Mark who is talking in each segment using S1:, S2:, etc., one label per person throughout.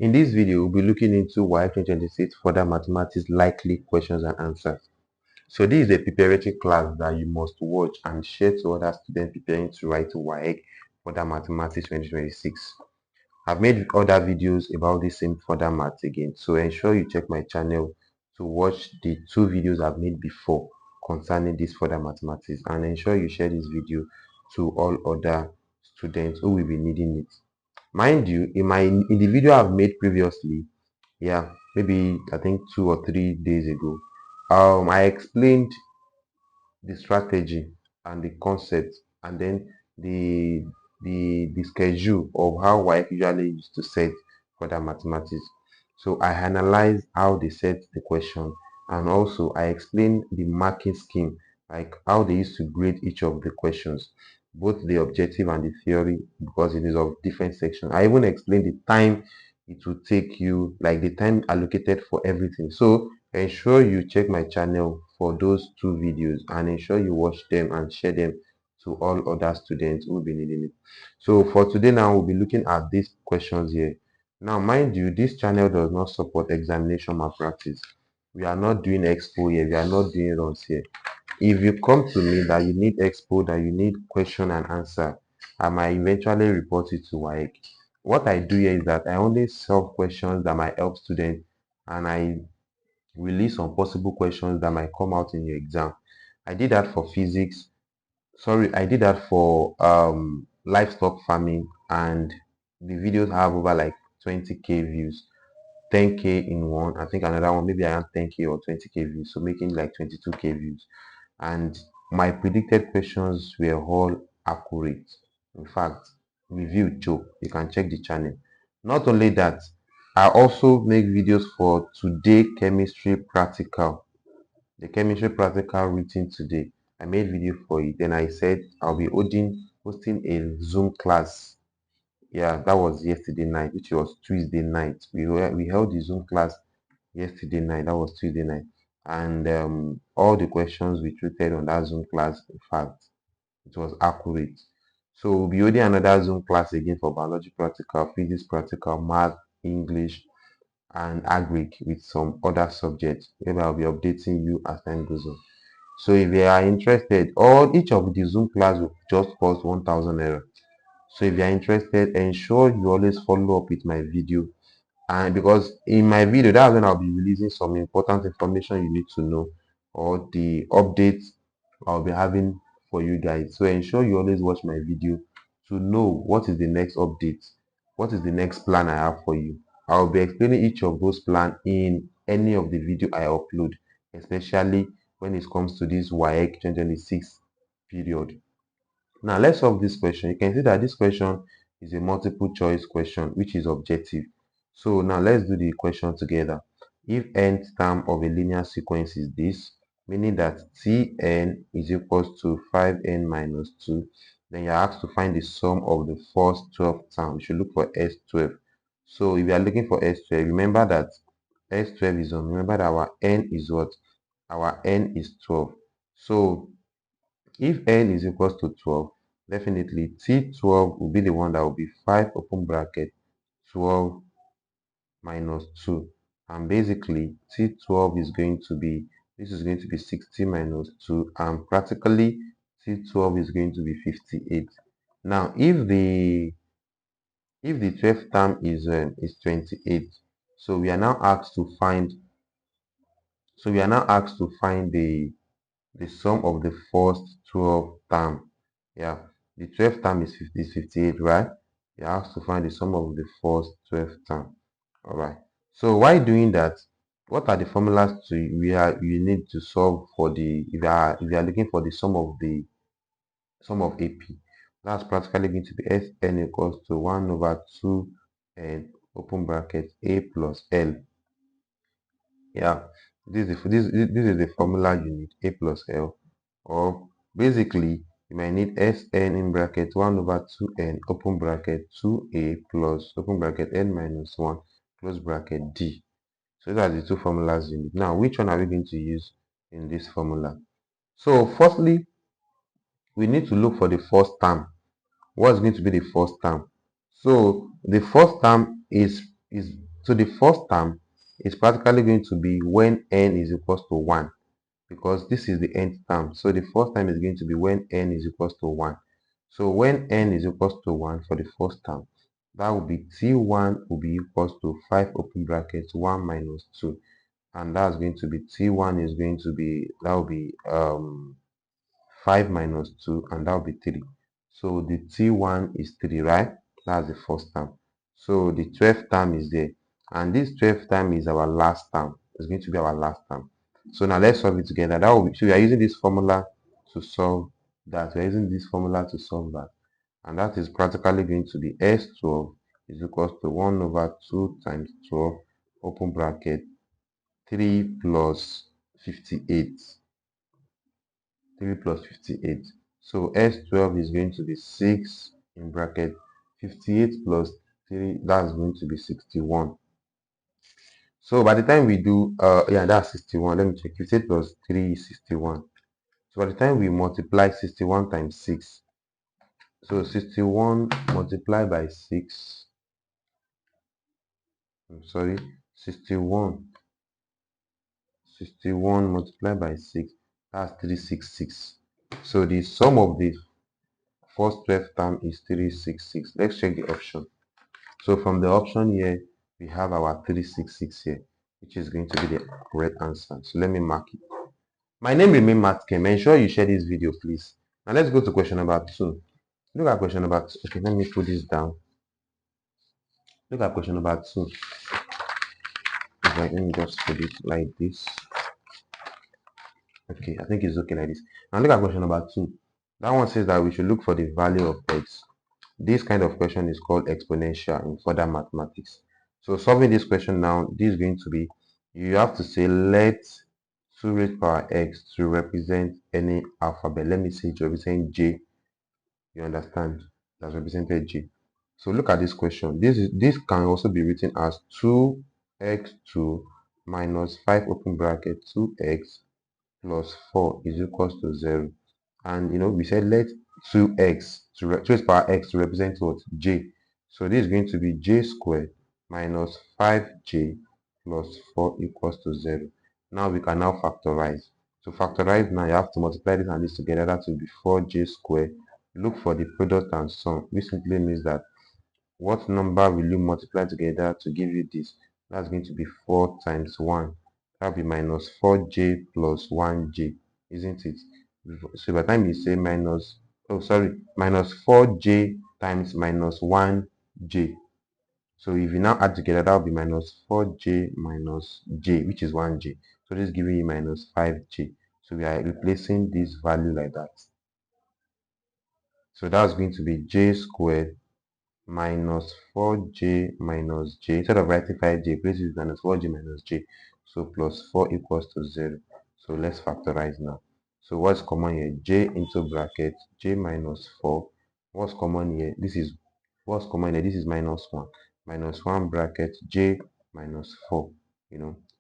S1: In this video, we'll be looking into WAEC 2026 Further Mathematics likely questions and answers. So this is a preparatory class that you must watch and share to other students preparing to write WAEC Further Mathematics 2026. I've made other videos about this same further maths again, so ensure you check my channel to watch the 2 videos I've made before concerning this further mathematics, and ensure you share this video to all other students who will be needing it. Mind you, in the video I've made previously, yeah, maybe I think 2 or 3 days ago, I explained the strategy and the concept, and then the schedule of how WAEC usually used to set for the mathematics. So I analyzed how they set the question, and also I explained the marking scheme, like how they used to grade each of the questions, both the objective and the theory, because it is of different sections. I even explained the time it will take you, like the time allocated for everything. So ensure you check my channel for those 2 videos, and ensure you watch them and share them to all other students who will be needing it. So for today now, we'll be looking at these questions here. Now mind you, this channel does not support examination malpractice. We are not doing expo here, we are not doing runs here. If you come to me that you need expo, that you need question and answer, I might eventually report it to WAEC. What I do here is that I only solve questions that might help students, and I release some possible questions that might come out in your exam. I did that for physics. Sorry, I did that for livestock farming, and the videos have over like 20k views, 10k in one. I think another one maybe around 10k or 20k views, so making like 22k views. And my predicted questions were all accurate. In fact, review joke. You can check the channel. Not only that, I also make videos for today chemistry practical. The chemistry practical written today. I made video for it. Then I said I'll be hosting a Zoom class. Yeah, that was yesterday night, which was Tuesday night. We held the Zoom class yesterday night. That was Tuesday night. And all the questions we treated on that Zoom class, in fact, it was accurate. So we'll be holding another Zoom class again for biology practical, physics practical, math, English, and agric with some other subjects. Maybe I'll be updating you as time goes on. So if you are interested, all each of the Zoom class will just cost 1,000 naira. So if you are interested, ensure you always follow up with my video. And because in my video, that's when I'll be releasing some important information you need to know, or the updates I'll be having for you guys. So ensure you always watch my video to know what is the next update, what is the next plan I have for you. I'll be explaining each of those plans in any of the video I upload, especially when it comes to this WAEC 2026 period. Now let's solve this question. You can see that this question is a multiple choice question, which is objective. So now let's do the question together. If nth term of a linear sequence is this, meaning that Tn is equals to 5n minus 2, then you're asked to find the sum of the first 12 terms. You should look for S12. So if you are looking for S12, remember that S12 is on. Remember that our n is what? Our n is 12. So if n is equals to 12, definitely T12 will be the one that will be 5 open bracket 12 minus 2. And basically T12 is going to be, this is going to be 60 minus 2, and practically T12 is going to be 58. Now if the 12th term is 28, so we are now asked to find the sum of the first 12 term. Yeah, the 12th term is 58, right? You have to find the sum of the first 12 term. All right. So while doing that, what are the formulas you need to solve for the if you are looking for the sum of AP? That's practically going to be Sn equals to 1 over 2 and open bracket A plus L. Yeah, this is the formula you need, A plus L. Or basically you might need Sn in bracket 1 over 2n open bracket 2a plus open bracket n minus 1 close bracket d. So those are the two formulas you need. Now which one are we going to use in this formula? So firstly, we need to look for the first term. What's going to be the first term? So the first term is So the first term is practically going to be when n is equals to 1, because this is the nth term. So the first term is going to be when n is equals to 1. So when n is equals to 1 for the first term, that will be t1 will be equals to 5 open brackets 1 minus 2, and that's going to be t1 is going to be, that will be 5 minus 2, and that will be 3. So the t1 is 3, right? That's the first term. So the 12th term is there, and this 12th term is our last term. It's going to be our last term. So now let's solve it together. That will be, so we are using this formula to solve that. We are using this formula to solve that, and that is practically going to be s12 is equals to 1 over 2 times 12 open bracket 3 plus 58. 3 plus 58. So S12 is going to be 6 in bracket 58 plus 3, that's going to be 61. So by the time we do, yeah, that's 61. Let me check. 58 plus 3 is 61. So by the time we multiply 61 times 6, so 61 multiplied by 6, I'm sorry, 61 multiplied by 6, that's 366. So the sum of the first 12th term is 366. Let's check the option. So from the option here, we have our 366 here, which is going to be the correct answer. So let me mark it. My name remains Matt Kim. Ensure you share this video, please. Now let's go to question number 2. Look at question number 2. Okay, let me put this down. Look at question number 2. Let me just put it like this. Okay, I think it's okay like this. Now look at question number 2. That one says that we should look for the value of x. This kind of question is called exponential in further mathematics. So solving this question now, this is going to be, you have to say let 2 raised power x to represent any alphabet. Let me say to represent j. You understand? That's represented j. So look at this question. This can also be written as 2x2 minus 5 open bracket 2x plus 4 is equals to 0. And we said let 2x to 2 raised power x to represent what? J. So this is going to be j squared minus 5j plus 4 equals to 0. Now we can now factorize. To factorize now, you have to multiply this and this together. That will be 4j squared. Look for the product and sum, which simply means that what number will you multiply together to give you this? That's going to be 4 times 1. That will be minus 4j plus 1j, isn't it? So by the time you say minus 4j times minus 1j. So if you now add together, that will be minus 4j minus j, which is 1j. So this is giving you minus 5j. So we are replacing this value like that. So that's going to be j squared minus 4j minus j. Instead of writing 5j, place it minus 4j minus j. So plus 4 equals to 0. So let's factorize now. So what's common here? J into bracket j minus 4. What's common here? This is minus 1. Minus 1 bracket j minus 4.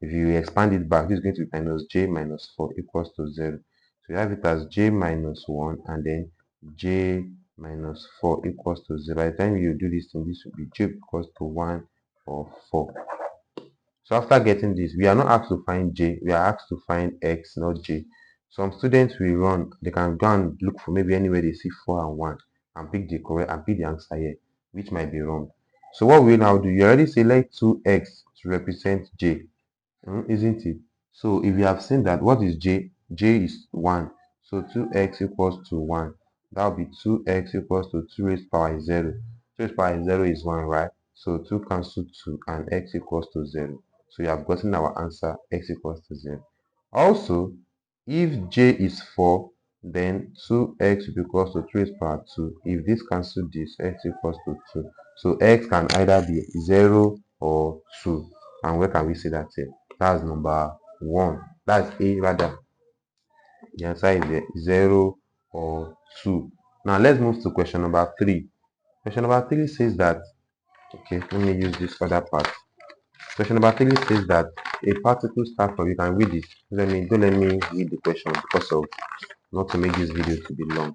S1: If you expand it back, this is going to be minus j minus 4 equals to 0. So you have it as j minus 1 and then j minus 4 equals to 0. By the time you do this thing, this will be j equals to 1 or 4. So after getting this, we are not asked to find j, we are asked to find x, not j. Some students will run, they can go and look for maybe anywhere they see 4 and 1 and pick the correct and pick the answer here, which might be wrong. So what we now do, you already select 2x to represent j, isn't it? So if you have seen that, what is j? J is 1. So 2x equals to 1. That will be 2x equals to 2 raised power 0. 2 raised power 0 is 1, right? So 2 cancel 2 and x equals to 0. So you have gotten our answer, x equals to 0. Also, if j is 4, then 2x will be equals to 3 raised power 2. If this cancels this, x equals to 2. So x can either be 0 or 2. And where can we see that here? That's number 1. That's A rather. The answer is 0 or 2. Now let's move to question number 3. Question number 3 says that, okay, let me use this other part. Question number 3 says that a particle starts from, you can read it. Don't let me read the question because of not to make this video to be long.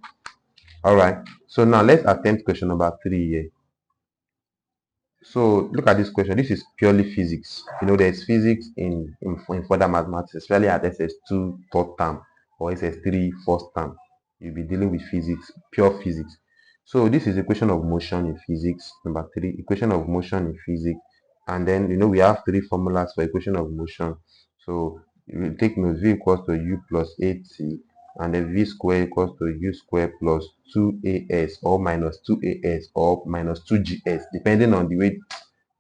S1: Alright, so now let's attempt question number 3 here. So look at this question. This is purely physics. You know, there's physics in further mathematics, especially at SS2 third term or SS3 first term. You'll be dealing with physics, pure physics. So this is equation of motion in physics. Number 3, equation of motion in physics. And then you know we have 3 formulas for equation of motion. So you take note, V equals to U plus AT, and then V square equals to U square plus 2AS or minus 2AS or minus 2GS, depending on the way,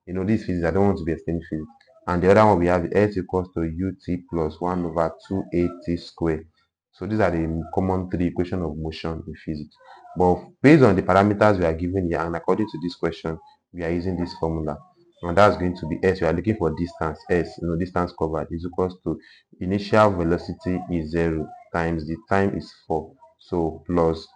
S1: you know, this physics. I don't want to be explaining physics. And the other one we have S equals to UT plus 1 over 2AT square. So these are the common 3 equations of motion in physics. But based on the parameters we are given here, and according to this question, we are using this formula. And that's going to be S. We are looking for distance. S, you know, distance covered is equals to initial velocity is 0 times the time is 4. So plus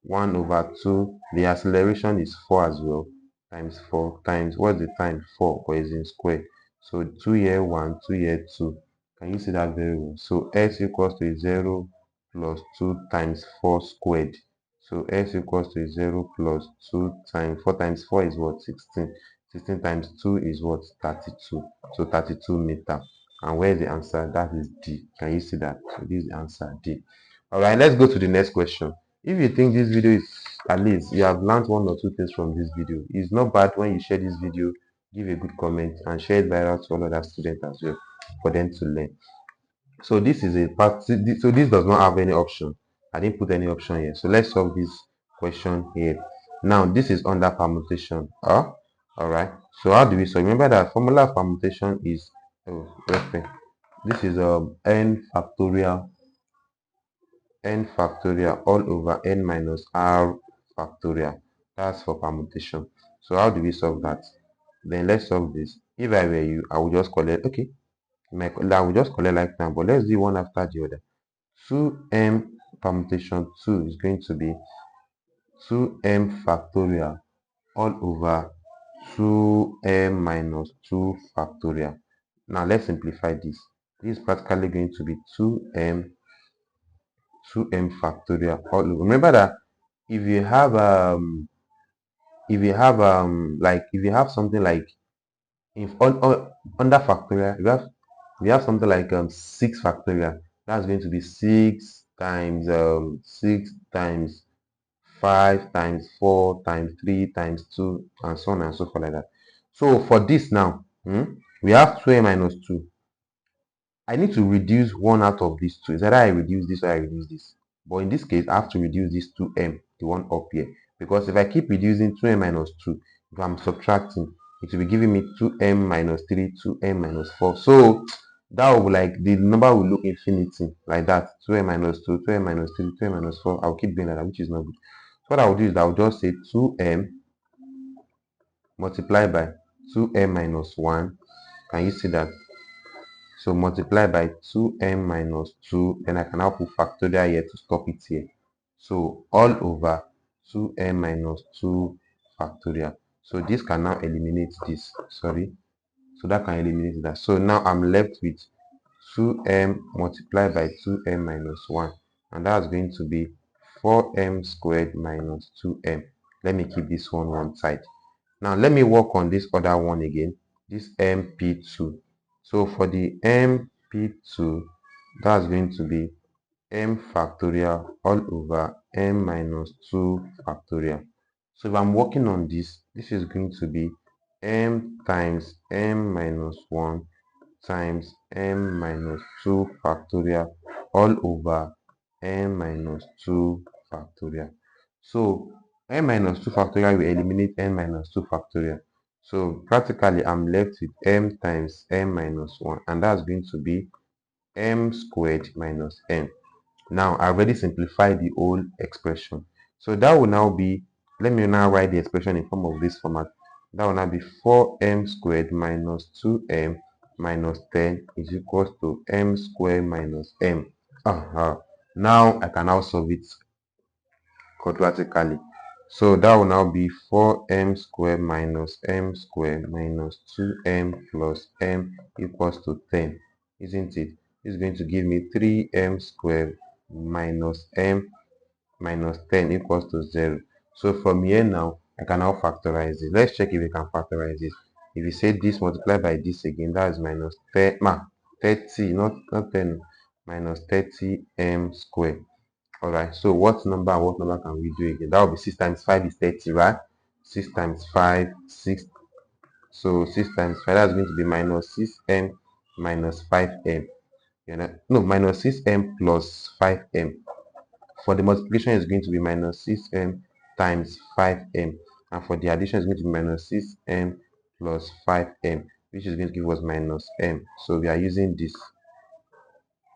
S1: 1 over 2. The acceleration is 4 as well, times 4 times what's the time? 4, but it's in square. So 2 here 1, 2 here 2. Can you see that very well? So S equals to 0 plus 2 times 4 squared. So S equals to 0 plus 2 times 4 times 4 is what? 16. 16 times 2 is what? 32. So 32 meter. And where is the answer? That is D. Can you see that? So this is the answer, D. Alright, let's go to the next question. If you think this video is, at least you have learned 1 or 2 things from this video, it's not bad when you share this video, give a good comment and share it viral to all other students as well for them to learn. So this is a part, so this does not have any option. I didn't put any option here. So let's solve this question here. Now this is under permutation. All right. So how do we solve? Remember that formula of permutation is, this is n factorial all over n minus r factorial. That's for permutation. So how do we solve that? Then let's solve this. If I were you, I would just collect, okay, I will just collect like now, but let's do one after the other. 2m permutation 2 is going to be 2m factorial all over 2m minus 2 factorial. Now let's simplify this. This is practically going to be 2m factorial all over. Remember that if you have if you have something like, if under factorial, we have something like 6 factorial. That's going to be 6 times 6 times 5 times 4 times 3 times 2 and so on and so forth like that. So for this now, we have 2m minus 2. I need to reduce one out of these two. Is either I reduce this or I reduce this. But in this case, I have to reduce this 2m, the one up here. Because if I keep reducing 2m minus 2, if I'm subtracting, it will be giving me 2m minus 3, 2m minus 4. So that will, like, the number will look infinity like that. 2m minus 2, 2m minus 3, 2m minus 4. I'll keep doing like that, which is not good. So what I'll do is I'll just say 2m multiplied by 2m minus 1. Can you see that? So multiply by 2m minus 2, then I can now put factorial here to stop it here. So all over 2m minus 2 factorial. So this can now eliminate this. Sorry. So that can eliminate that. So now I'm left with 2m multiplied by 2m minus 1. And that's going to be 4m squared minus 2m. Let me keep this one side. Now let me work on this other one again. This mp2. So for the mp2, that's going to be m factorial all over m minus 2 factorial. So if I'm working on this, this is going to be m times m minus 1 times m minus 2 factorial all over m minus 2 factorial. So n minus 2 factorial will eliminate n minus 2 factorial. So practically I'm left with m times m minus 1, and that's going to be m squared minus n. Now I already simplified the whole expression. So that will now be, let me now write the expression in form of this format. That will now be 4m squared minus 2m minus 10 is equals to m squared minus m. Now I can now solve it quadratically. So that will now be 4m squared minus m squared minus 2m plus m equals to 10, isn't it? It's going to give me 3m squared minus m minus 10 equals to 0. So from here now, I can now factorize it. Let's check if we can factorize it. If you say this multiplied by this again, that is minus 30, not 10, minus 30m squared. Alright, so what number can we do again? That will be 6 times 5 is 30, right? 6 times 5, 6. So 6 times 5, that's going to be minus 6m minus 5m. You know, no, minus 6m plus 5m. For the multiplication, is going to be minus 6m times 5m. And for the addition, is going to be minus 6m plus 5m, which is going to give us minus m. So we are using this.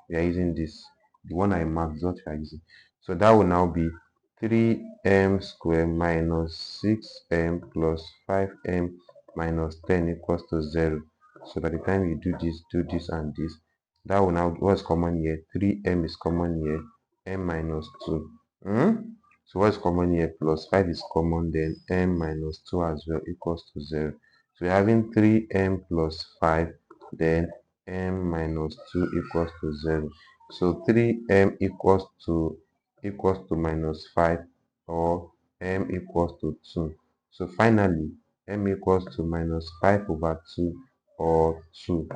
S1: The one I marked is what we are using. So that will now be 3m squared minus 6m plus 5m minus 10 equals to 0. So by the time you do this and this, that will now, what's common here? 3m is common here, m minus 2. So what's common here? Plus 5 is common, then m minus 2 as well equals to 0. So we're having 3m plus 5, then m minus 2 equals to 0. So 3m equals to minus 5, or m equals to 2. So finally, m equals to minus 5 over 2 or 2.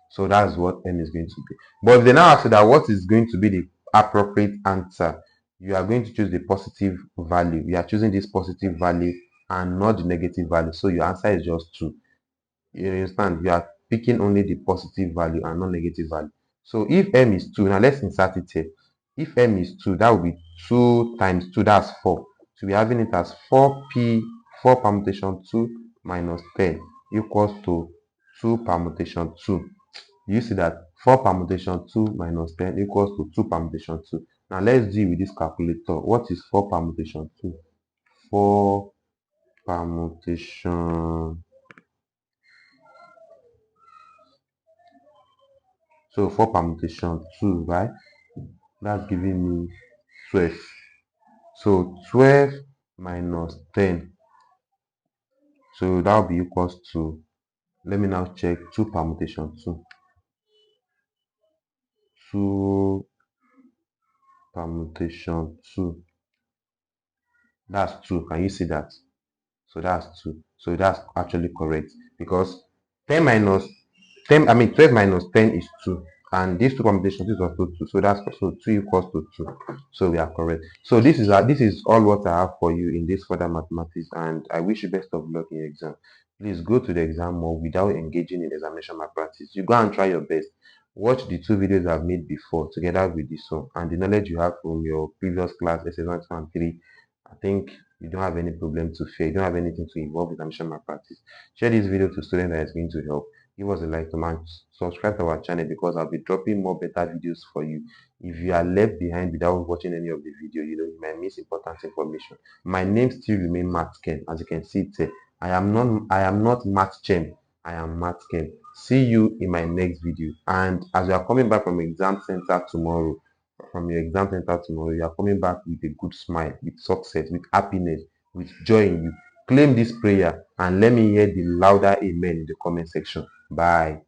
S1: So that's what m is going to be. But if they now ask you that what is going to be the appropriate answer, you are going to choose the positive value. You are choosing this positive value and not the negative value. So your answer is just 2. You understand? You are picking only the positive value and not negative value. So if m is 2, now let's insert it here. If m is 2, that will be 2 times 2, that's 4. So we're having it as 4 permutation 2 minus 10 equals to 2 permutation 2. You see that 4 permutation 2 minus 10 equals to 2 permutation 2. Now let's deal with this calculator. What is 4 permutation 2? 4 permutation. So 4 permutation 2, right? That's giving me 12. So 12 minus 10. So that will be equals to, let me now check 2 permutation 2. 2 permutation 2. That's 2. Can you see that? So that's 2. So that's actually correct, because 10 minus 10, 12 minus 10 is 2. And these two combinations is also 2. So that's also 2 equals to 2. So we are correct. So this is all what I have for you in this further mathematics, and I wish you best of luck in your exam. Please go to the exam more without engaging in examination malpractice. You go and try your best. Watch the 2 videos I've made before together with this one, and the knowledge you have from your previous class, SS1 and 3. I think you don't have any problem to fear. You don't have anything to involve with examination malpractice. Share this video to students that is going to help. Give us a like, comment, subscribe to our channel, because I'll be dropping more better videos for you. If you are left behind without watching any of the video, you might miss important information. My name still remains Matt Ken. As you can see it, I am not Matt Chen. I am Matt Ken. See you in my next video. And as you are coming back from exam center tomorrow, you are coming back with a good smile, with success, with happiness, with joy in you. Claim this prayer and let me hear the louder amen in the comment section. Bye.